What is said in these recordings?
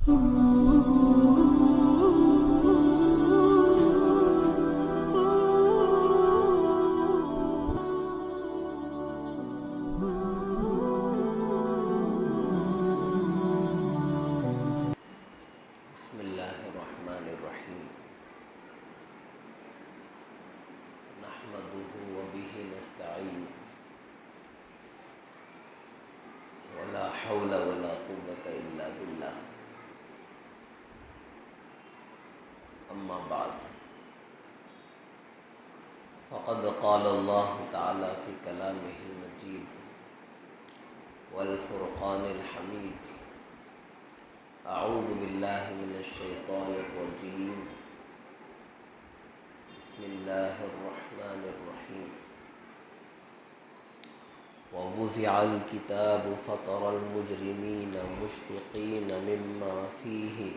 اللہ الرحمن الرحیم نحمده وبه نستعین ولا حول ولا قوة الا باللہ اما بعد فقد قال اللہ تعالی فی کلامہ المجید والفرقان الحمید اعوذ باللہ من الشیطان الرجیم بسم اللہ الرحمن الرحیم ووضع الكتاب فترى المجرمین مشفقین مما فیہ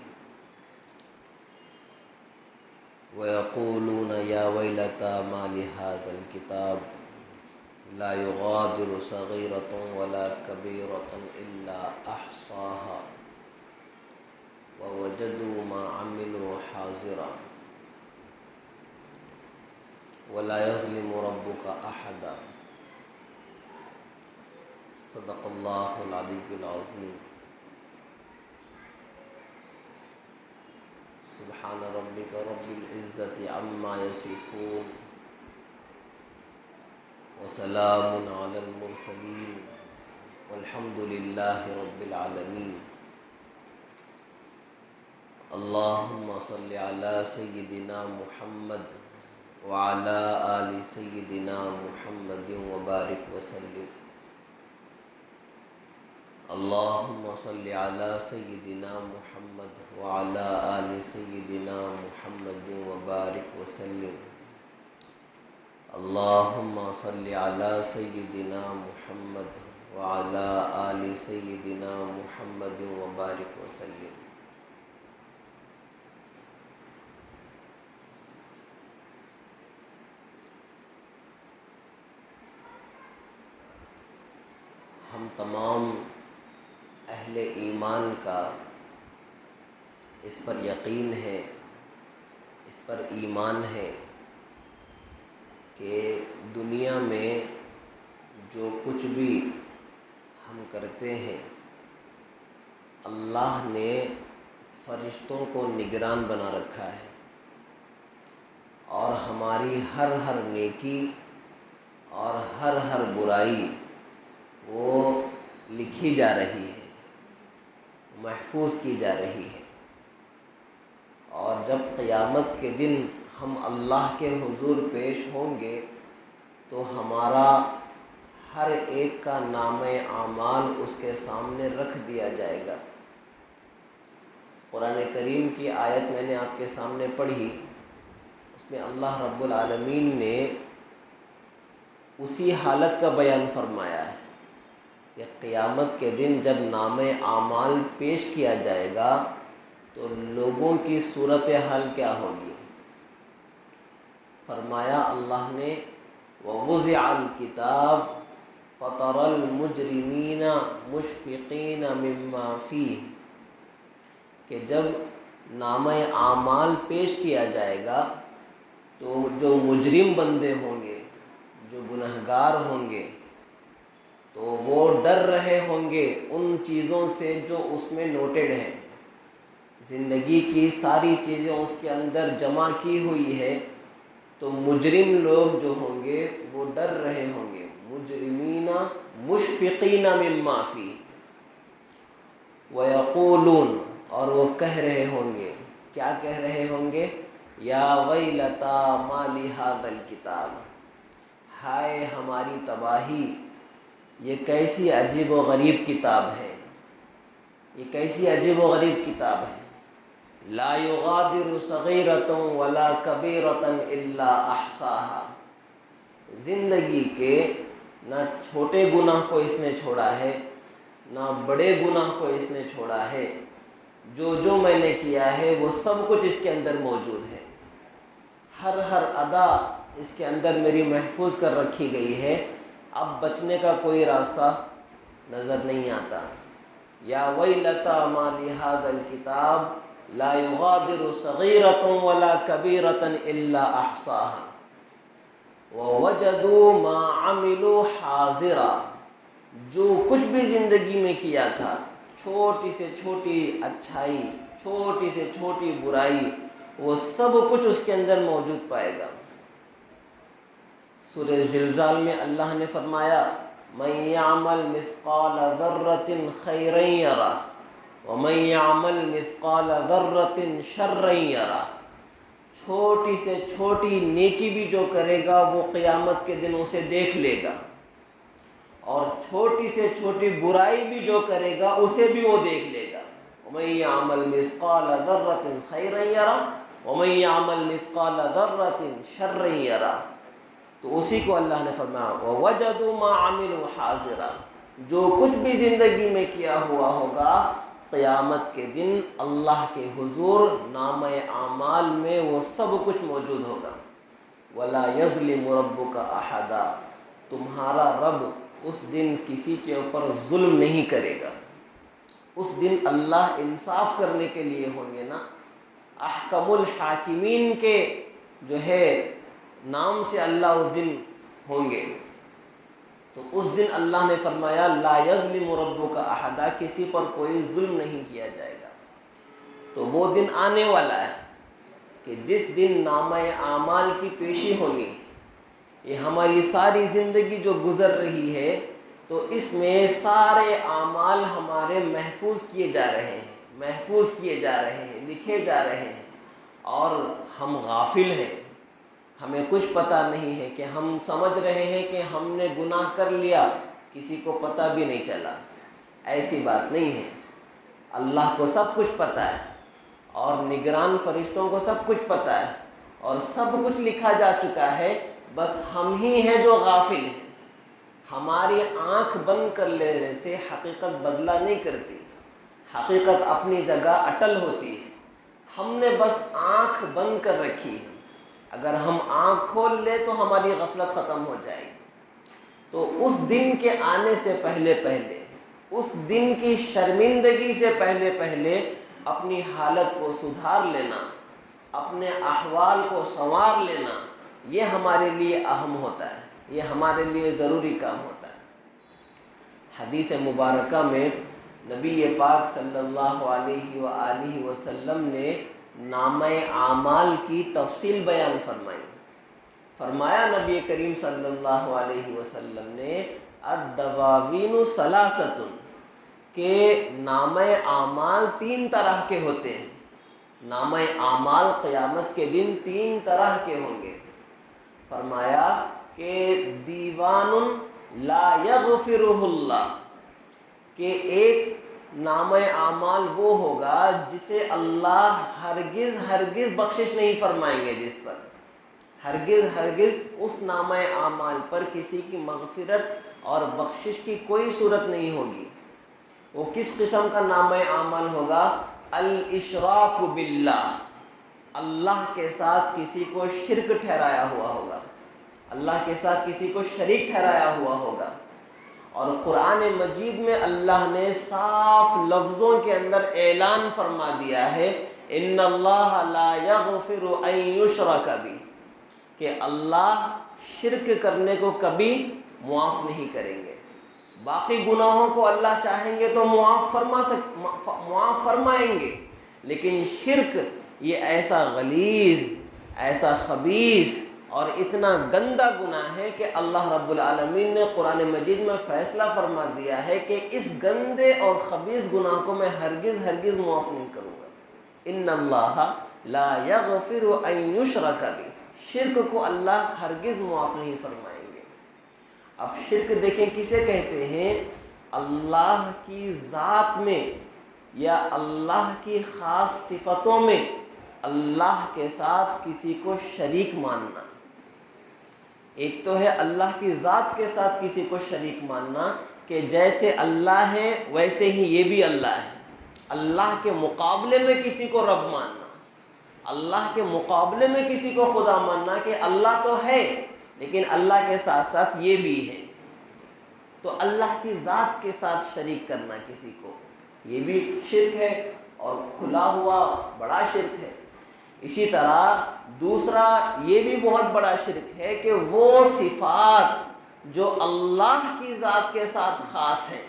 ويقولون یا ویلتى ما لهذا الكتاب لا يغادر صغیرة ولا کبیرة الا احصاها ووجدوا ما عملوا حاضرا ولا يظلم ربك احدا صدق اللہ العلی العظیم سبحان ربک رب العزت عما یصفون وسلام علی المرسلین والحمد للہ رب العالمین اللہم صل علی سیدنا محمد وعلی آل سیدنا محمد وبارک وسلم اللہم صل علی سیدنا محمد وعلی آل سیدنا محمد وبارک وسلم اللہم صل علی سیدنا محمد وعلی آل سیدنا محمد وبارک وسلم ہم تمام اہل ایمان کا اس پر یقین ہے، اس پر ایمان ہے کہ دنیا میں جو کچھ بھی ہم کرتے ہیں اللہ نے فرشتوں کو نگران بنا رکھا ہے اور ہماری ہر نیکی اور ہر برائی وہ لکھی جا رہی ہے، محفوظ کی جا رہی ہے، اور جب قیامت کے دن ہم اللہ کے حضور پیش ہوں گے تو ہمارا ہر ایک کا نامہ اعمال اس کے سامنے رکھ دیا جائے گا۔ قرآن کریم کی آیت میں نے آپ کے سامنے پڑھی، اس میں اللہ رب العالمین نے اسی حالت کا بیان فرمایا ہے کہ قیامت کے دن جب نامہ اعمال پیش کیا جائے گا تو لوگوں کی صورتحال کیا ہوگی۔ فرمایا اللہ نے ووضع الکتاب فترى المجرمین مشفقین مما فیہ، کہ جب نامہ اعمال پیش کیا جائے گا تو جو مجرم بندے ہوں گے، جو گنہگار ہوں گے، تو وہ ڈر رہے ہوں گے ان چیزوں سے جو اس میں نوٹڈ ہیں، زندگی کی ساری چیزیں اس کے اندر جمع کی ہوئی ہے، تو مجرم لوگ جو ہوں گے وہ ڈر رہے ہوں گے، مجرمین مشفقین مما فیہ، ویقولون، اور وہ کہہ رہے ہوں گے، کیا کہہ رہے ہوں گے؟ یا ویلتا ما لہذا الکتاب، ہائے ہماری تباہی، یہ کیسی عجیب و غریب کتاب ہے، یہ کیسی عجیب و غریب کتاب ہے، لا یغادر صغیرۃ ولا کبیرۃ الا احصاها، زندگی کے نہ چھوٹے گناہ کو اس نے چھوڑا ہے نہ بڑے گناہ کو اس نے چھوڑا ہے، جو میں نے کیا ہے وہ سب کچھ اس کے اندر موجود ہے، ہر ادا اس کے اندر میری محفوظ کر رکھی گئی ہے، اب بچنے کا کوئی راستہ نظر نہیں آتا، یا ویلتا ما لہذا الکتاب لا یغادر صغیرۃ ولا کبیرۃ الا احصاها ووجدوا ما عملوا حاضرا، جو کچھ بھی زندگی میں کیا تھا، چھوٹی سے چھوٹی اچھائی، چھوٹی سے چھوٹی برائی، وہ سب کچھ اس کے اندر موجود پائے گا۔ سورہ زلزال میں اللہ نے فرمایا من یعمل مثقال ذرۃ خیرا یرہ ومن یعمل مثقال ذرۃ شرا یرہ، چھوٹی سے چھوٹی نیکی بھی جو کرے گا وہ قیامت کے دن اسے دیکھ لے گا، اور چھوٹی سے چھوٹی برائی بھی جو کرے گا اسے بھی وہ دیکھ لے گا۔ وَمَن يَعْمَلْ مِثْقَالَ ذَرَّةٍ خَيْرًا يَرَهُ وَمَن يَعْمَلْ مِثْقَالَ ذَرَّةٍ شَرًّا يَرَهُ، تو اسی کو اللہ نے فرمایا وَوَجَدُوا مَا عَمِلُوا حَاضِرًا، جو کچھ بھی زندگی میں کیا ہوا ہوگا قیامت کے دن اللہ کے حضور نامہ اعمال میں وہ سب کچھ موجود ہوگا۔ وَلَا يَظْلِمُ رَبُّكَ أَحَدًا، تمہارا رب اس دن کسی کے اوپر ظلم نہیں کرے گا۔ اس دن اللہ انصاف کرنے کے لیے ہوں گے نا، احکم الحاکمین کے جو ہے نام سے اللہ اس دن ہوں گے، تو اس دن اللہ نے فرمایا لا یظلم ربک احدا، کسی پر کوئی ظلم نہیں کیا جائے گا۔ تو وہ دن آنے والا ہے کہ جس دن نامہ اعمال کی پیشی ہونی، یہ ہماری ساری زندگی جو گزر رہی ہے تو اس میں سارے اعمال ہمارے محفوظ کیے جا رہے ہیں، محفوظ کیے جا رہے ہیں، لکھے جا رہے ہیں، اور ہم غافل ہیں، ہمیں کچھ پتہ نہیں ہے، کہ ہم سمجھ رہے ہیں کہ ہم نے گناہ کر لیا، کسی کو پتہ بھی نہیں چلا۔ ایسی بات نہیں ہے، اللہ کو سب کچھ پتہ ہے، اور نگران فرشتوں کو سب کچھ پتہ ہے، اور سب کچھ لکھا جا چکا ہے، بس ہم ہی ہیں جو غافل ہیں۔ ہماری آنکھ بند کر لینے سے حقیقت بدلہ نہیں کرتی، حقیقت اپنی جگہ اٹل ہوتی ہے، ہم نے بس آنکھ بند کر رکھی ہے۔ اگر ہم آنکھ کھول لیں تو ہماری غفلت ختم ہو جائے گی۔ تو اس دن کے آنے سے پہلے پہلے، اس دن کی شرمندگی سے پہلے پہلے اپنی حالت کو سدھار لینا، اپنے احوال کو سنوار لینا، یہ ہمارے لیے اہم ہوتا ہے، یہ ہمارے لیے ضروری کام ہوتا ہے۔ حدیث مبارکہ میں نبی پاک صلی اللہ علیہ وآلہ وسلم نے نامہ اعمال کی تفصیل بیان فرمائی۔ فرمایا نبی کریم صلی اللہ علیہ وسلم نے الدواوین ثلاثۃ، کہ نامہ اعمال 3 طرح کے ہوتے ہیں، نامہ اعمال قیامت کے دن 3 طرح کے ہوں گے۔ فرمایا کہ دیوان لا یغفرہ اللہ، کہ ایک نامہ اعمال وہ ہوگا جسے اللہ ہرگز ہرگز بخشش نہیں فرمائیں گے، جس پر ہرگز اس نامہ اعمال پر کسی کی مغفرت اور بخشش کی کوئی صورت نہیں ہوگی۔ وہ کس قسم کا نامہ اعمال ہوگا؟ الاشراک باللہ، اللہ کے ساتھ کسی کو شرک ٹھہرایا ہوا ہوگا، اللہ کے ساتھ کسی کو شریک ٹھہرایا ہوا ہوگا۔ اور قرآن مجید میں اللہ نے صاف لفظوں کے اندر اعلان فرما دیا ہے ان اللہ لا یغفر ان یشرک بہ، کہ اللہ شرک کرنے کو کبھی معاف نہیں کریں گے۔ باقی گناہوں کو اللہ چاہیں گے تو معاف فرمائیں گے، لیکن شرک یہ ایسا غلیظ، ایسا خبیث اور اتنا گندا گناہ ہے کہ اللہ رب العالمین نے قرآن مجید میں فیصلہ فرما دیا ہے کہ اس گندے اور خبیث گناہ کو میں ہرگز معاف نہیں کروں گا۔ ان اللہ لا یغفر ان یشرک بہ، شرک کو اللہ ہرگز معاف نہیں فرمائیں گے۔ اب شرک دیکھیں کسے کہتے ہیں؟ اللہ کی ذات میں یا اللہ کی خاص صفتوں میں اللہ کے ساتھ کسی کو شریک ماننا۔ ایک تو ہے اللہ کی ذات کے ساتھ کسی کو شریک ماننا، کہ جیسے اللہ ہے ویسے ہی یہ بھی اللہ ہے۔ اللہ کے مقابلے میں کسی کو رب ماننا، اللہ کے مقابلے میں کسی کو خدا ماننا، کہ اللہ تو ہے لیکن اللہ کے ساتھ ساتھ یہ بھی ہے۔ تو اللہ کی ذات کے ساتھ شریک کرنا کسی کو، یہ بھی شرک ہے اور کھلا ہوا بڑا شرک ہے۔ اسی طرح دوسرا یہ بھی بہت بڑا شرک ہے کہ وہ صفات جو اللہ کی ذات کے ساتھ خاص ہیں،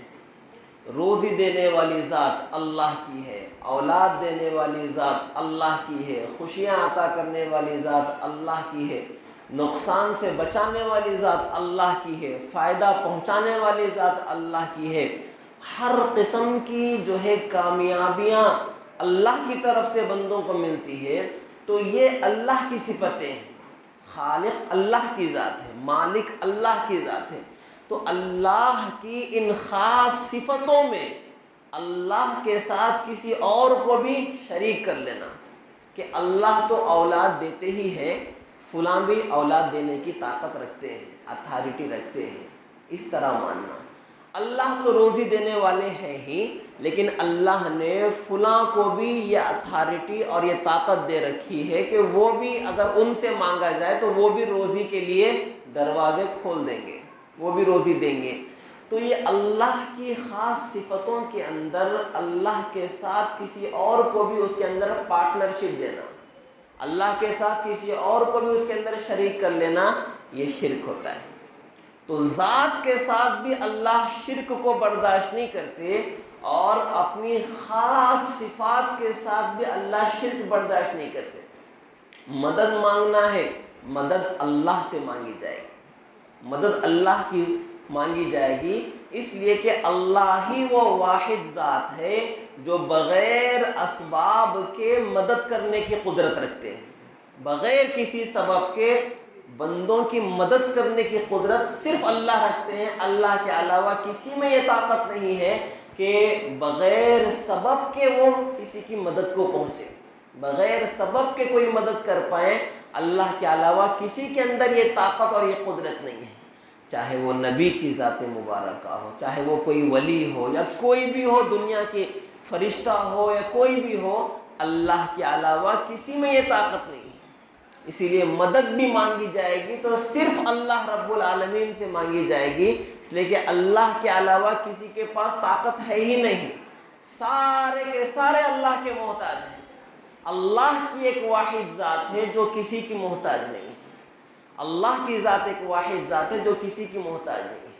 روزی دینے والی ذات اللہ کی ہے، اولاد دینے والی ذات اللہ کی ہے، خوشیاں عطا کرنے والی ذات اللہ کی ہے، نقصان سے بچانے والی ذات اللہ کی ہے، فائدہ پہنچانے والی ذات اللہ کی ہے، ہر قسم کی جو ہے کامیابیاں اللہ کی طرف سے بندوں کو ملتی ہے، تو یہ اللہ کی صفتیں ہیں۔ خالق اللہ کی ذات ہے، مالک اللہ کی ذات ہے، تو اللہ کی ان خاص صفتوں میں اللہ کے ساتھ کسی اور کو بھی شریک کر لینا کہ اللہ تو اولاد دیتے ہی ہے، فلاں بھی اولاد دینے کی طاقت رکھتے ہیں، اتھارٹی رکھتے ہیں، اس طرح ماننا۔ اللہ تو روزی دینے والے ہیں ہی، لیکن اللہ نے فلاں کو بھی یہ اتھارٹی اور یہ طاقت دے رکھی ہے کہ وہ بھی اگر ان سے مانگا جائے تو وہ بھی روزی کے لیے دروازے کھول دیں گے، وہ بھی روزی دیں گے۔ تو یہ اللہ کی خاص صفتوں کے اندر اللہ کے ساتھ کسی اور کو بھی اس کے اندر پارٹنرشپ دینا، اللہ کے ساتھ کسی اور کو بھی اس کے اندر شریک کر لینا، یہ شرک ہوتا ہے۔ تو ذات کے ساتھ بھی اللہ شرک کو برداشت نہیں کرتے، اور اپنی خاص صفات کے ساتھ بھی اللہ شرک برداشت نہیں کرتے۔ مدد مانگنا ہے، مدد اللہ سے مانگی جائے گی، مدد اللہ کی مانگی جائے گی، اس لیے کہ اللہ ہی وہ واحد ذات ہے جو بغیر اسباب کے مدد کرنے کی قدرت رکھتے ہیں۔ بغیر کسی سبب کے بندوں کی مدد کرنے کی قدرت صرف اللہ رکھتے ہیں۔ اللہ کے علاوہ کسی میں یہ طاقت نہیں ہے کہ بغیر سبب کے وہ کسی کی مدد کو پہنچے، بغیر سبب کے کوئی مدد کر پائیں۔ اللہ کے علاوہ کسی کے اندر یہ طاقت اور یہ قدرت نہیں ہے، چاہے وہ نبی کی ذات مبارکہ ہو، چاہے وہ کوئی ولی ہو یا کوئی بھی ہو، دنیا کی فرشتہ ہو یا کوئی بھی ہو، اللہ کے علاوہ کسی میں یہ طاقت نہیں ہے۔ اسی لیے مدد بھی مانگی جائے گی تو صرف اللہ رب العالمین سے مانگی جائے گی، اس لیے کہ اللہ کے علاوہ کسی کے پاس طاقت ہے ہی نہیں، سارے کے سارے اللہ کے محتاج ہیں۔ اللہ کی ایک واحد ذات ہے جو کسی کی محتاج نہیں ہے، اللہ کی ذات ایک واحد ذات ہے جو کسی کی محتاج نہیں ہے۔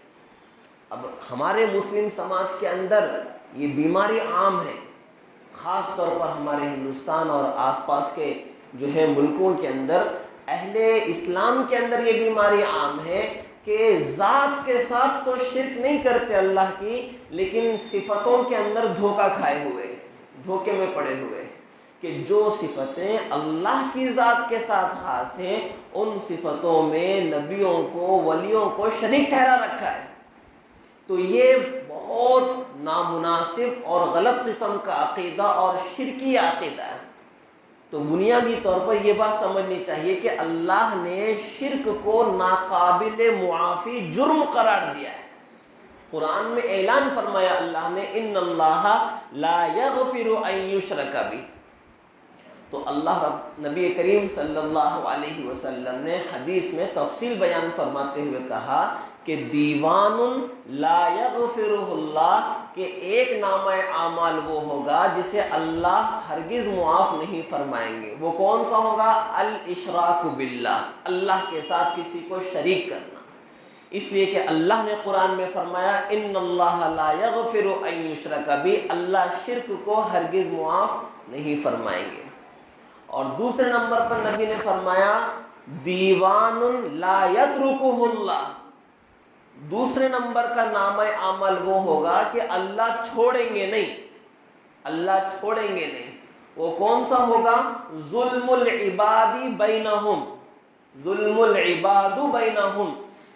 اب ہمارے مسلم سماج کے اندر یہ بیماری عام ہے، خاص طور پر ہمارے ہندوستان اور آس پاس کے جو ہے ملکوں کے اندر، اہل اسلام کے اندر یہ بیماری عام ہے کہ ذات کے ساتھ تو شرک نہیں کرتے اللہ کی، لیکن صفتوں کے اندر دھوکہ کھائے ہوئے، دھوکے میں پڑے ہوئے کہ جو صفتیں اللہ کی ذات کے ساتھ خاص ہیں ان صفتوں میں نبیوں کو، ولیوں کو شریک ٹھہرا رکھا ہے۔ تو یہ بہت نامناسب اور غلط قسم کا عقیدہ اور شرکی عقیدہ ہے۔ تو بنیادی طور پر یہ بات سمجھنی چاہیے کہ اللہ نے شرک کو ناقابل معافی جرم قرار دیا ہے۔ قرآن میں اعلان فرمایا اللہ نے، ان اللہ لا یغفر ان یشرک بہ۔ تو اللہ نبی کریم صلی اللہ علیہ وسلم نے حدیث میں تفصیل بیان فرماتے ہوئے کہا کہ دیوان لا یغفرہ اللہ، کہ ایک نامہ اعمال وہ ہوگا جسے اللہ ہرگز معاف نہیں فرمائیں گے۔ وہ کون سا ہوگا؟ الاشراک باللہ، اللہ کے ساتھ کسی کو شریک کرنا۔ اس لیے کہ اللہ نے قرآن میں فرمایا ان اللہ لا یغفر ان یشرک بہ، اللہ شرک کو ہرگز معاف نہیں فرمائیں گے۔ اور دوسرے نمبر پر نبی نے فرمایا دیوان لا یترکہ اللہ، دوسرے نمبر کا نامہ عمل وہ ہوگا کہ اللہ چھوڑیں گے نہیں، اللہ چھوڑیں گے نہیں۔ وہ کون سا ہوگا؟ ظلم العباد بینہم، ظلم العباد بینہم،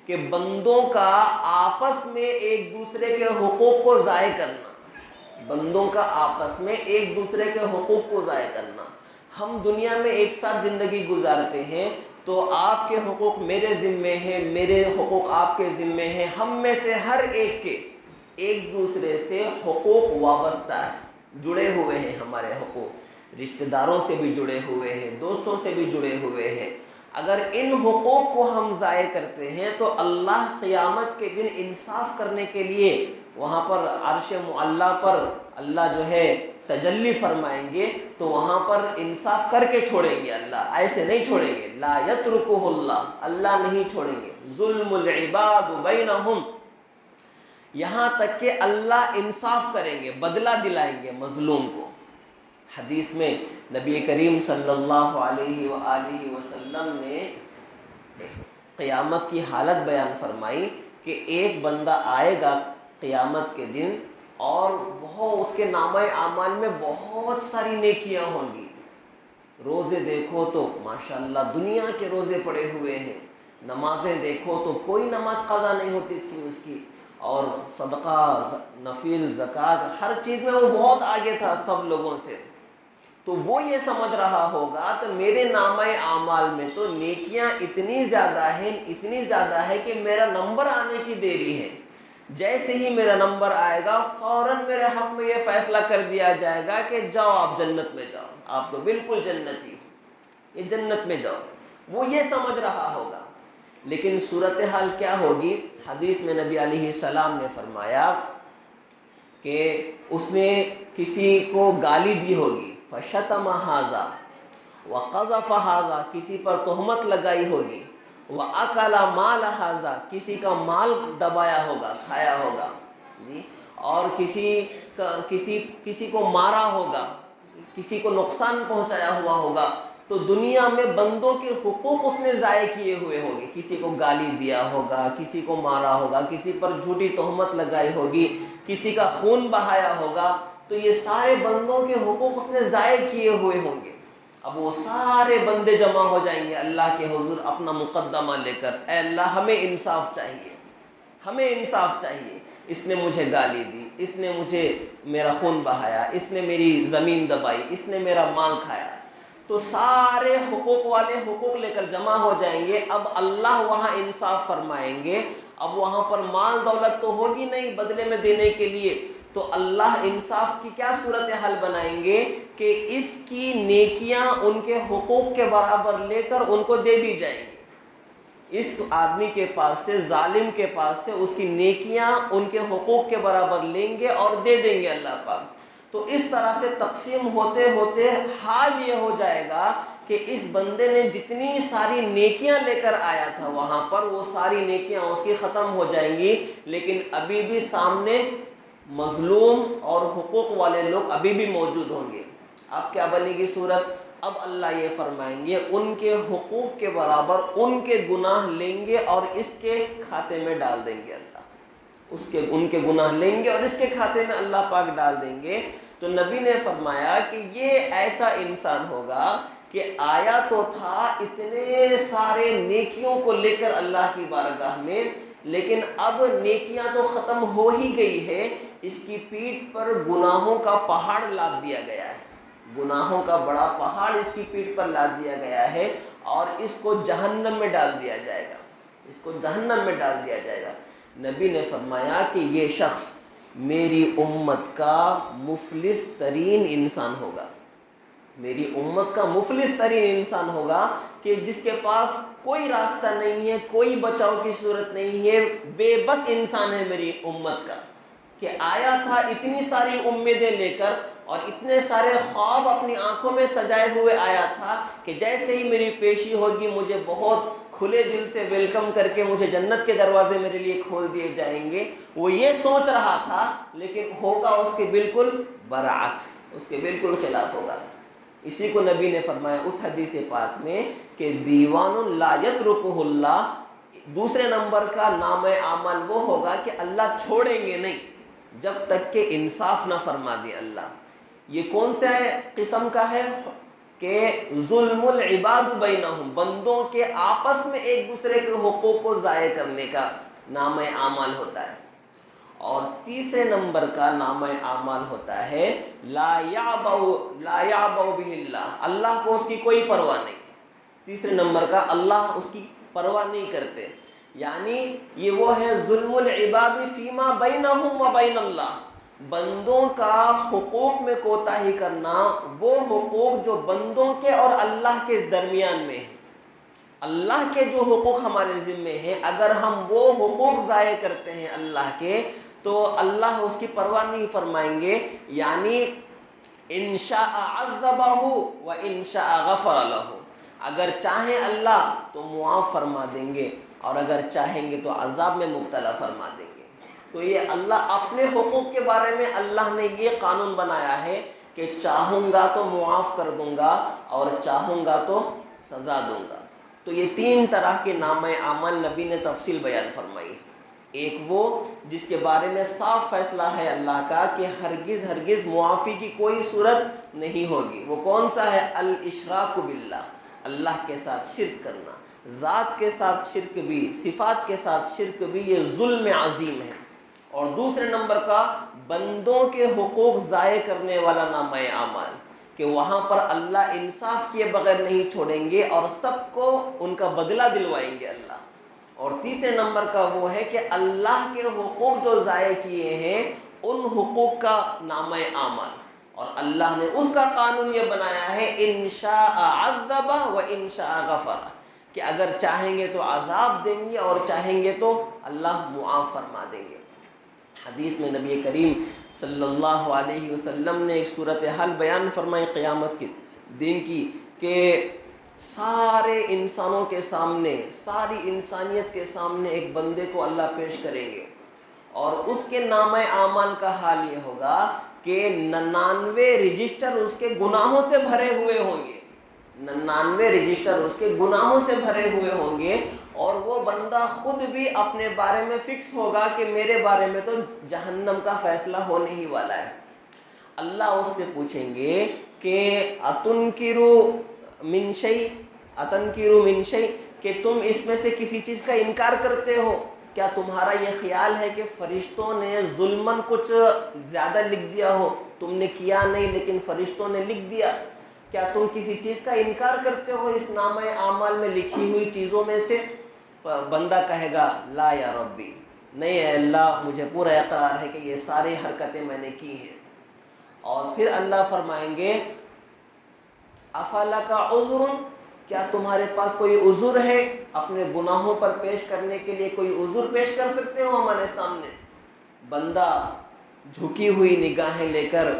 کہ بندوں کا آپس میں ایک دوسرے کے حقوق کو ضائع کرنا، بندوں کا آپس میں ایک دوسرے کے حقوق کو ضائع کرنا۔ ہم دنیا میں ایک ساتھ زندگی گزارتے ہیں تو آپ کے حقوق میرے ذمے ہیں، میرے حقوق آپ کے ذمے ہیں، ہم میں سے ہر ایک کے ایک دوسرے سے حقوق وابستہ ہے، جڑے ہوئے ہیں، ہمارے حقوق رشتہ داروں سے بھی جڑے ہوئے ہیں، دوستوں سے بھی جڑے ہوئے ہیں۔ اگر ان حقوق کو ہم ضائع کرتے ہیں تو اللہ قیامت کے دن انصاف کرنے کے لیے وہاں پر عرش معلیٰ پر اللہ جو ہے تجلی فرمائیں گے تو وہاں پر انصاف کر کے چھوڑیں گے اللہ، ایسے نہیں چھوڑیں گے. لا یترکہ اللہ، اللہ نہیں چھوڑیں گے. ظلم العباد بینہم، یہاں تک کہ اللہ انصاف کریں گے، بدلہ دلائیں گے مظلوم کو. حدیث میں نبی کریم صلی اللہ علیہ وآلہ وسلم نے قیامت کی حالت بیان فرمائی کہ ایک بندہ آئے گا قیامت کے دن اور اس کے نامہ اعمال میں بہت ساری نیکیاں ہوں گی. روزے دیکھو تو ماشاءاللہ دنیا کے روزے پڑے ہوئے ہیں، نمازیں دیکھو تو کوئی نماز قضا نہیں ہوتی تھی اس کی، اور صدقہ، نفل، زکوٰۃ، ہر چیز میں وہ بہت آگے تھا سب لوگوں سے. تو وہ یہ سمجھ رہا ہوگا تو میرے نامہ اعمال میں تو نیکیاں اتنی زیادہ ہے کہ میرا نمبر آنے کی دیری ہے. جیسے ہی میرا نمبر آئے گا فوراً میرے حق میں یہ فیصلہ کر دیا جائے گا کہ جاؤ آپ جنت میں جاؤ، آپ تو بالکل جنتی ہو، یہ جنت میں جاؤ. وہ یہ سمجھ رہا ہوگا. لیکن صورتحال کیا ہوگی؟ حدیث میں نبی علیہ السلام نے فرمایا کہ اس نے کسی کو گالی دی ہوگی، فشتم ھذا وقذف ھذا، کسی پر تہمت لگائی ہوگی، وَأَكَلَ مَالَ ھذا، کسی کا مال دبایا ہوگا، کھایا ہوگا جی، اور کسی کو مارا ہوگا، کسی کو نقصان پہنچایا ہوا ہوگا. تو دنیا میں بندوں کے حقوق اس نے ضائع کیے ہوئے ہوگی، کسی کو گالی دیا ہوگا، کسی کو مارا ہوگا، کسی پر جھوٹی تہمت لگائی ہوگی، کسی کا خون بہایا ہوگا. تو یہ سارے بندوں کے حقوق اس نے ضائع کیے ہوئے ہوں گے. اب وہ سارے بندے جمع ہو جائیں گے اللہ کے حضور اپنا مقدمہ لے کر، اے اللہ ہمیں انصاف چاہیے، ہمیں انصاف چاہیے. اس نے مجھے گالی دی، اس نے مجھے میرا خون بہایا، اس نے میری زمین دبائی، اس نے میرا مال کھایا. تو سارے حقوق والے حقوق لے کر جمع ہو جائیں گے. اب اللہ وہاں انصاف فرمائیں گے. اب وہاں پر مال دولت تو ہوگی نہیں بدلے میں دینے کے لیے، تو اللہ انصاف کی کیا صورتحال بنائیں گے کہ اس کی نیکیاں ان کے حقوق کے برابر لے کر ان کو دے دی جائیں گی. اس آدمی کے پاس سے، ظالم کے پاس سے اس کی نیکیاں ان کے حقوق کے برابر لیں گے اور دے دیں گے اللہ پاک. تو اس طرح سے تقسیم ہوتے ہوتے حال یہ ہو جائے گا کہ اس بندے نے جتنی ساری نیکیاں لے کر آیا تھا وہاں پر، وہ ساری نیکیاں اس کی ختم ہو جائیں گی. لیکن ابھی بھی سامنے مظلوم اور حقوق والے لوگ ابھی بھی موجود ہوں گے. اب کیا بنے گی صورت؟ اب اللہ یہ فرمائیں گے ان کے حقوق کے برابر ان کے گناہ لیں گے اور اس کے کھاتے میں ڈال دیں گے. اللہ ان کے گناہ لیں گے اور اس کے کھاتے میں اللہ پاک ڈال دیں گے. تو نبی نے فرمایا کہ یہ ایسا انسان ہوگا کہ آیا تو تھا اتنے سارے نیکیوں کو لے کر اللہ کی بارگاہ میں، لیکن اب نیکیاں تو ختم ہو ہی گئی ہے، اس کی پیٹھ پر گناہوں کا پہاڑ لاد دیا گیا ہے. گناہوں کا بڑا پہاڑ اس کی پیٹھ پر لاد دیا گیا ہے اور اس کو جہنم میں ڈال دیا جائے گا، اس کو جہنم میں ڈال دیا جائے گا. نبی نے فرمایا کہ یہ شخص میری امت کا مفلس ترین انسان ہوگا، میری امت کا مفلس ترین انسان ہوگا کہ جس کے پاس کوئی راستہ نہیں ہے، کوئی بچاؤ کی صورت نہیں ہے، بے بس انسان ہے میری امت کا، کہ آیا تھا اتنی ساری امیدیں لے کر اور اتنے سارے خواب اپنی آنکھوں میں سجائے ہوئے آیا تھا کہ جیسے ہی میری پیشی ہوگی مجھے بہت کھلے دل سے ویلکم کر کے مجھے جنت کے دروازے میرے لیے کھول دیے جائیں گے. وہ یہ سوچ رہا تھا، لیکن ہوگا اس کے بالکل برعکس، اس کے بالکل خلاف ہوگا. اسی کو نبی نے فرمایا اس حدیث پاک میں کہ دیوان لا یترکہ اللہ، دوسرے نمبر کا نام اعمال وہ ہوگا کہ اللہ چھوڑیں گے نہیں جب تک کہ انصاف نہ فرما دے اللہ. یہ کون سے قسم کا ہے کہ ظلم العباد بینہم، بندوں کے آپس میں ایک دوسرے کے حقوق کو ضائع کرنے کا نام اعمال ہوتا ہے. اور تیسرے نمبر کا نام اعمال ہوتا ہے لا یعبأ بہ اللہ، اللہ کو اس کی کوئی پرواہ نہیں. تیسرے نمبر کا اللہ اس کی پرواہ نہیں کرتے، یعنی یہ وہ ہے ظلم العباد فیما بینہم و بین اللہ، بندوں کا حقوق میں کوتاہی کرنا، وہ حقوق جو بندوں کے اور اللہ کے درمیان میں ہیں. اللہ کے جو حقوق ہمارے ذمے ہیں، اگر ہم وہ حقوق ضائع کرتے ہیں اللہ کے، تو اللہ اس کی پرواہ نہیں فرمائیں گے، یعنی ان شاء عذبہ و ان شاء غفر لہ، اگر چاہیں اللہ تو معاف فرما دیں گے، اور اگر چاہیں گے تو عذاب میں مبتلا فرما دیں گے۔ تو یہ اللہ اپنے حقوق کے بارے میں اللہ نے یہ قانون بنایا ہے کہ چاہوں گا تو معاف کر دوں گا اور چاہوں گا تو سزا دوں گا۔ تو یہ 3 طرح کے نامہ اعمال نبی نے تفصیل بیان فرمائی ہے۔ ایک وہ جس کے بارے میں صاف فیصلہ ہے اللہ کا کہ ہرگز معافی کی کوئی صورت نہیں ہوگی، وہ کون سا ہے؟ الاشراک باللہ، اللہ کے ساتھ شرک کرنا، ذات کے ساتھ شرک بھی، صفات کے ساتھ شرک بھی، یہ ظلم عظیم ہے۔ اور دوسرے نمبر کا بندوں کے حقوق ضائع کرنے والا نامہ اعمال، کہ وہاں پر اللہ انصاف کیے بغیر نہیں چھوڑیں گے اور سب کو ان کا بدلہ دلوائیں گے اللہ۔ اور تیسرے نمبر کا وہ ہے کہ اللہ کے حقوق جو ضائع کیے ہیں ان حقوق کا نامہ اعمال، اور اللہ نے اس کا قانون یہ بنایا ہے ان شاء عذب و ان شاء غفر، کہ اگر چاہیں گے تو عذاب دیں گے اور چاہیں گے تو اللہ معاف فرما دیں گے۔ حدیث میں نبی کریم صلی اللہ علیہ وسلم نے ایک صورتحال بیان فرمائی قیامت کے دن کی، کہ سارے انسانوں کے سامنے، ساری انسانیت کے سامنے ایک بندے کو اللہ پیش کریں گے، اور اس کے نامہ اعمال کا حال یہ ہوگا کہ 99 رجسٹر اس کے گناہوں سے بھرے ہوئے ہوں گے، 99 رجسٹر اس کے گناہوں سے بھرے ہوئے ہوں گے، اور وہ بندہ خود بھی اپنے بارے میں فکس ہوگا کہ میرے بارے میں تو جہنم کا فیصلہ ہونے ہی والا ہے۔ اللہ اس سے پوچھیں گے کہ اتنکروا من شیء، کہ تم اس میں سے کسی چیز کا انکار کرتے ہو؟ کیا تمہارا یہ خیال ہے کہ فرشتوں نے ظلماً کچھ زیادہ لکھ دیا ہو؟ تم نے کیا نہیں لیکن فرشتوں نے لکھ دیا۔ کیا تم کسی چیز کا انکار کرتے ہو اس نامہ اعمال میں لکھی ہوئی چیزوں میں سے؟ بندہ کہے گا لا یا ربی، نہیں اے اللہ، مجھے پورا اقرار ہے کہ یہ ساری حرکتیں میں نے کی ہیں۔ اور پھر اللہ فرمائیں گے افلک عذر، کیا تمہارے پاس کوئی عذر ہے؟ اپنے گناہوں پر پیش کرنے کے لیے کوئی عذر پیش کر سکتے ہو ہمارے سامنے؟ بندہ جھکی ہوئی نگاہیں لے کر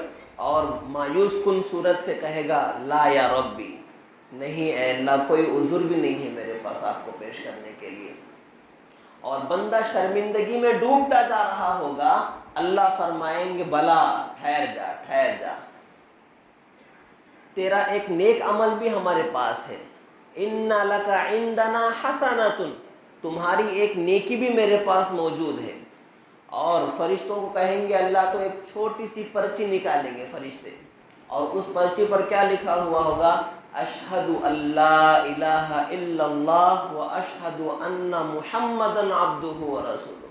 اور مایوس کن صورت سے کہے گا لا یا ربی، نہیں اے اللہ، کوئی عذر بھی نہیں ہے میرے پاس آپ کو پیش کرنے کے لیے۔ اور بندہ شرمندگی میں ڈوبتا جا رہا ہوگا، اللہ فرمائیں گے بلا، ٹھہر جا ٹھہر جا، تیرا ایک نیک عمل بھی ہمارے پاس ہے، اِنَّ لَكَ عِندَنَا حَسَنَةٌ، تمہاری ایک نیکی بھی میرے پاس موجود ہے۔ اور فرشتوں کو کہیں گے اللہ تو ایک چھوٹی سی پرچی نکالیں گے فرشتے، اور اس پرچی پر کیا لکھا ہوا ہوگا؟ اشہد ان لا الہ الا اللہ و اشہد ان محمدًا عبدہ و رسولہ،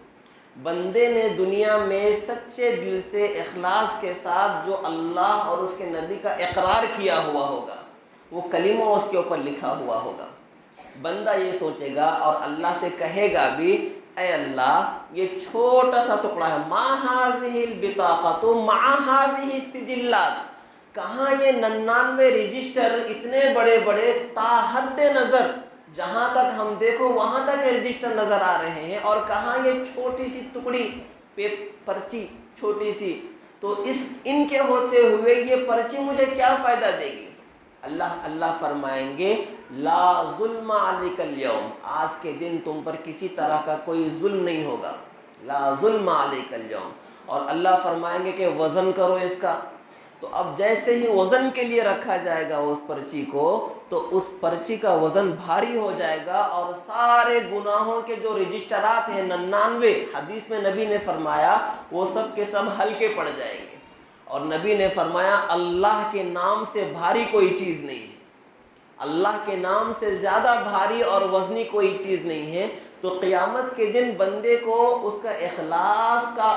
بندے نے دنیا میں سچے دل سے اخلاص کے ساتھ جو اللہ اور اس کے نبی کا اقرار کیا ہوا ہوگا، وہ کلمہ اس کے اوپر لکھا ہوا ہوگا۔ بندہ یہ سوچے گا اور اللہ سے کہے گا بھی اے اللہ یہ چھوٹا سا ٹکڑا ہے، ما هذه البطاقة مع هذه السجلات، کہاں یہ 99 رجسٹر اتنے بڑے بڑے تا حد نظر، جہاں تک ہم دیکھو وہاں تک رجسٹر نظر آ رہے ہیں، اور کہاں یہ چھوٹی سی ٹکڑی پرچی چھوٹی سی، تو ان کے ہوتے ہوئے یہ پرچی مجھے کیا فائدہ دے گی؟ اللہ فرمائیں گے لا ظلم علیک اليوم، آج کے دن تم پر کسی طرح کا کوئی ظلم نہیں ہوگا، لا ظلم علیک اليوم۔ اور اللہ فرمائیں گے کہ وزن کرو اس کا، تو اب جیسے ہی وزن کے لیے رکھا جائے گا اس پرچی کو، تو اس پرچی کا وزن بھاری ہو جائے گا، اور سارے گناہوں کے جو رجسٹرات ہیں 99، حدیث میں نبی نے فرمایا وہ سب کے سب ہلکے پڑ جائیں گے۔ اور نبی نے فرمایا اللہ کے نام سے بھاری کوئی چیز نہیں ہے، اللہ کے نام سے زیادہ بھاری اور وزنی کوئی چیز نہیں ہے۔ تو قیامت کے دن بندے کو اس کا اخلاص کا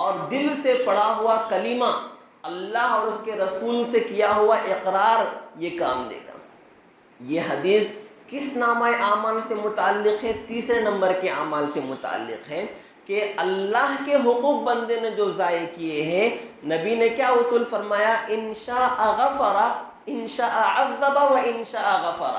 اور دل سے پڑھا ہوا کلمہ، اللہ اور اس کے رسول سے کیا ہوا اقرار یہ کام دے گا۔ یہ حدیث کس نامہ اعمال سے متعلق ہے؟ تیسرے نمبر کے اعمال سے متعلق ہے، کہ اللہ کے حقوق بندے نے جو ضائع کیے ہیں، نبی نے کیا اصول فرمایا؟ ان شاء غفر، ان شاء عذب و ان شاء غفر،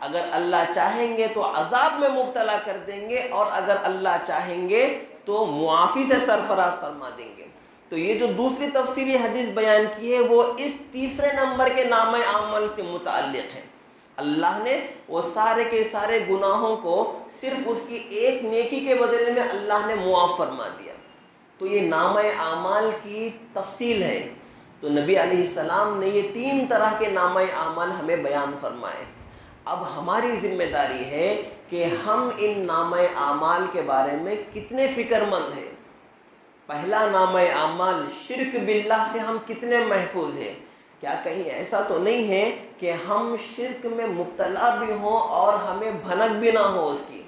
اگر اللہ چاہیں گے تو عذاب میں مبتلا کر دیں گے، اور اگر اللہ چاہیں گے تو معافی سے سرفراز فرما دیں گے۔ تو یہ جو دوسری تفسیری حدیث بیان کی ہے وہ اس تیسرے نمبر کے نامہ اعمال سے متعلق ہے۔ اللہ نے وہ سارے کے سارے گناہوں کو صرف اس کی ایک نیکی کے بدلے میں اللہ نے معاف فرما دیا۔ تو یہ نامہ اعمال کی تفصیل ہے۔ تو نبی علیہ السلام نے یہ 3 طرح کے نامہ اعمال ہمیں بیان فرمائے۔ اب ہماری ذمہ داری ہے کہ ہم ان نامہ اعمال کے بارے میں کتنے فکر مند ہیں۔ پہلا نامہ اعمال شرک باللہ سے ہم کتنے محفوظ ہیں؟ کیا کہیں ایسا تو نہیں ہے کہ ہم شرک میں مبتلا بھی ہوں اور ہمیں بھنک بھی نہ ہو اس کی،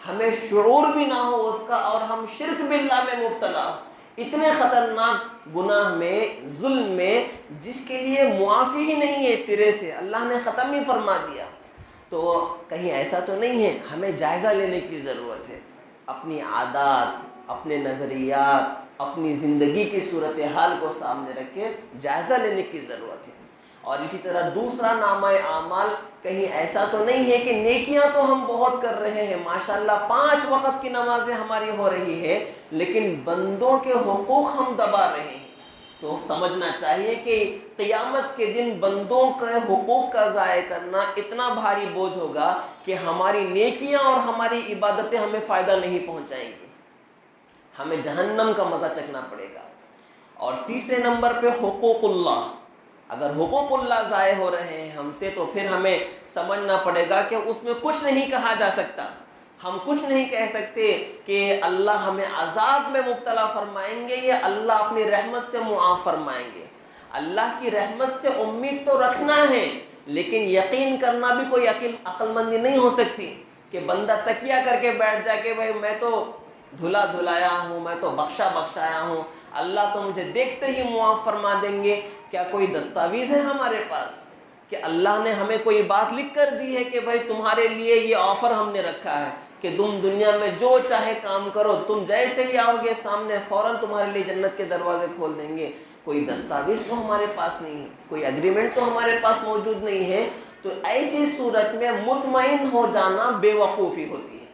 ہمیں شعور بھی نہ ہو اس کا، اور ہم شرک باللہ میں مبتلا ہوں، اتنے خطرناک گناہ میں، ظلم میں، جس کے لیے معافی ہی نہیں ہے سرے سے، اللہ نے ختم ہی فرما دیا۔ تو کہیں ایسا تو نہیں ہے؟ ہمیں جائزہ لینے کی ضرورت ہے، اپنی عادات، اپنے نظریات، اپنی زندگی کی صورتحال کو سامنے رکھ کے جائزہ لینے کی ضرورت ہے۔ اور اسی طرح دوسرا نامہ اعمال، کہیں ایسا تو نہیں ہے کہ نیکیاں تو ہم بہت کر رہے ہیں، ماشاءاللہ 5 وقت کی نمازیں ہماری ہو رہی ہے، لیکن بندوں کے حقوق ہم دبا رہے ہیں۔ تو سمجھنا چاہیے کہ قیامت کے دن بندوں کے حقوق کا ضائع کرنا اتنا بھاری بوجھ ہوگا کہ ہماری نیکیاں اور ہماری عبادتیں ہمیں فائدہ نہیں پہنچائیں گی، ہمیں جہنم کا مزہ چکھنا پڑے گا۔ اور تیسرے نمبر پہ حقوق اللہ، اگر حقوق اللہ ضائع ہو رہے ہیں ہم سے تو پھر ہمیں سمجھنا پڑے گا کہ اس میں کچھ نہیں کہا جا سکتا، ہم کچھ نہیں کہہ سکتے کہ اللہ ہمیں عذاب میں مبتلا فرمائیں گے یا اللہ اپنی رحمت سے معاف فرمائیں گے۔ اللہ کی رحمت سے امید تو رکھنا ہے، لیکن یقین کرنا بھی کوئی عقل مندی نہیں ہو سکتی کہ بندہ تکیہ کر کے بیٹھ جائے کہ بھائی میں تو دھلا دھلایا ہوں، میں تو بخشا بخشایا ہوں، اللہ تو مجھے دیکھتے ہی معاف فرما دیں گے۔ کیا کوئی دستاویز ہے ہمارے پاس کہ اللہ نے ہمیں کوئی بات لکھ کر دی ہے کہ بھائی تمہارے لیے یہ آفر ہم نے رکھا ہے کہ تم دنیا میں جو چاہے کام کرو، تم جیسے ہی آؤ گے سامنے فوراً تمہارے لیے جنت کے دروازے کھول دیں گے؟ کوئی دستاویز تو ہمارے پاس نہیں ہے، کوئی اگریمنٹ تو ہمارے پاس موجود نہیں ہے۔ تو ایسی صورت میں مطمئن ہو جانا بے وقوفی ہوتی ہے،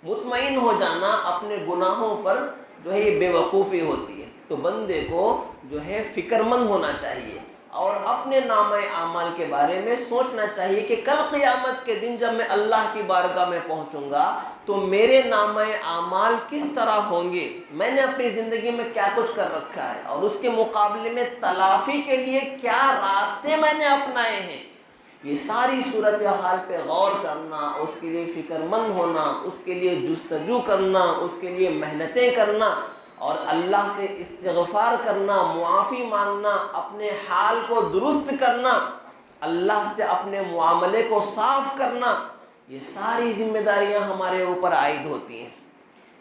مطمئن ہو جانا اپنے گناہوں پر جو ہے یہ بے وقوفی ہوتی ہے۔ تو بندے کو جو ہے فکر مند ہونا چاہیے اور اپنے نامہ اعمال کے بارے میں سوچنا چاہیے کہ کل قیامت کے دن جب میں اللہ کی بارگاہ میں پہنچوں گا تو میرے نامہ اعمال کس طرح ہوں گے، میں نے اپنی زندگی میں کیا کچھ کر رکھا ہے اور اس کے مقابلے میں تلافی کے لیے کیا راستے میں نے اپنائے ہیں۔ یہ ساری صورتحال پہ غور کرنا، اس کے لیے فکر مند ہونا، اس کے لیے جستجو کرنا، اس کے لیے محنتیں کرنا اور اللہ سے استغفار کرنا، معافی مانگنا، اپنے حال کو درست کرنا، اللہ سے اپنے معاملے کو صاف کرنا، یہ ساری ذمہ داریاں ہمارے اوپر عائد ہوتی ہیں۔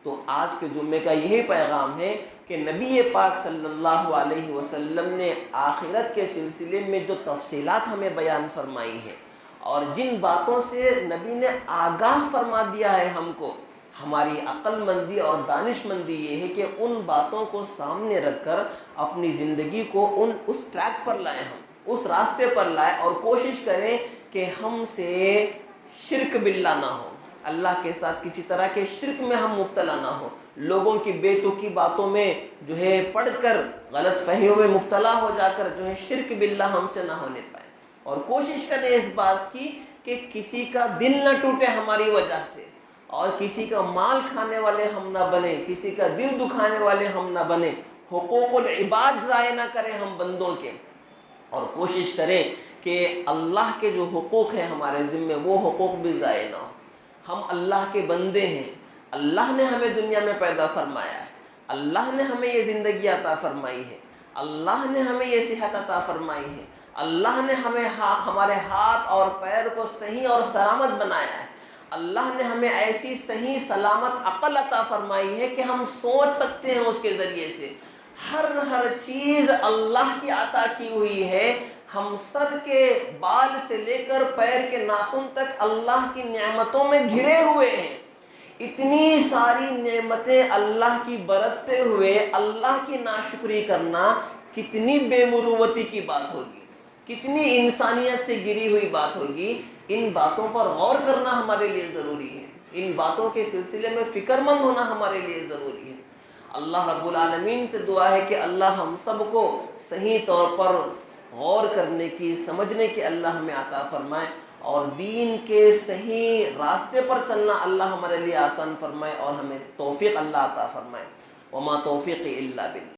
تو آج کے جمعے کا یہی پیغام ہے کہ نبی پاک صلی اللہ علیہ وسلم نے آخرت کے سلسلے میں جو تفصیلات ہمیں بیان فرمائی ہیں اور جن باتوں سے نبی نے آگاہ فرما دیا ہے ہم کو، ہماری عقل مندی اور دانش مندی یہ ہے کہ ان باتوں کو سامنے رکھ کر اپنی زندگی کو اس ٹریک پر لائیں، ہم اس راستے پر لائیں اور کوشش کریں کہ ہم سے شرک باللہ نہ ہو، اللہ کے ساتھ کسی طرح کے شرک میں ہم مبتلا نہ ہو، لوگوں کی بے تکی باتوں میں جو ہے پڑھ کر غلط فہمیوں میں مبتلا ہو جا کر جو ہے شرک باللہ ہم سے نہ ہونے پائے، اور کوشش کریں اس بات کی کہ کسی کا دل نہ ٹوٹے ہماری وجہ سے، اور کسی کا مال کھانے والے ہم نہ بنیں، کسی کا دل دکھانے والے ہم نہ بنیں، حقوق العباد ضائع نہ کریں ہم بندوں کے، اور کوشش کریں کہ اللہ کے جو حقوق ہیں ہمارے ذمے وہ حقوق بھی ضائع نہ ہو۔ ہم اللہ کے بندے ہیں، اللہ نے ہمیں دنیا میں پیدا فرمایا ہے، اللہ نے ہمیں یہ زندگی عطا فرمائی ہے، اللہ نے ہمیں یہ صحت عطا فرمائی ہے، اللہ نے ہمیں ہمارے ہاتھ اور پیر کو صحیح اور سلامت بنایا ہے، اللہ نے ہمیں ایسی صحیح سلامت عقل عطا فرمائی ہے کہ ہم سوچ سکتے ہیں اس کے ذریعے سے، ہر چیز اللہ کی عطا کی ہوئی ہے، ہم سر کے بال سے لے کر پیر کے ناخن تک اللہ کی نعمتوں میں گھرے ہوئے ہیں۔ اتنی ساری نعمتیں اللہ کی برتتے ہوئے اللہ کی ناشکری کرنا کتنی بے مروتی کی بات ہوگی، کتنی انسانیت سے گری ہوئی بات ہوگی۔ ان باتوں پر غور کرنا ہمارے لیے ضروری ہے ان باتوں کے سلسلے میں فکر مند ہونا ہمارے لیے ضروری ہے۔ اللہ رب العالمین سے دعا ہے کہ اللہ ہم سب کو صحیح طور پر غور کرنے کی، سمجھنے کی اللہ ہمیں عطا فرمائے، اور دین کے صحیح راستے پر چلنا اللہ ہمارے لیے آسان فرمائے، اور ہمیں توفیق اللہ عطا فرمائے۔ وما توفیقی الا باللہ۔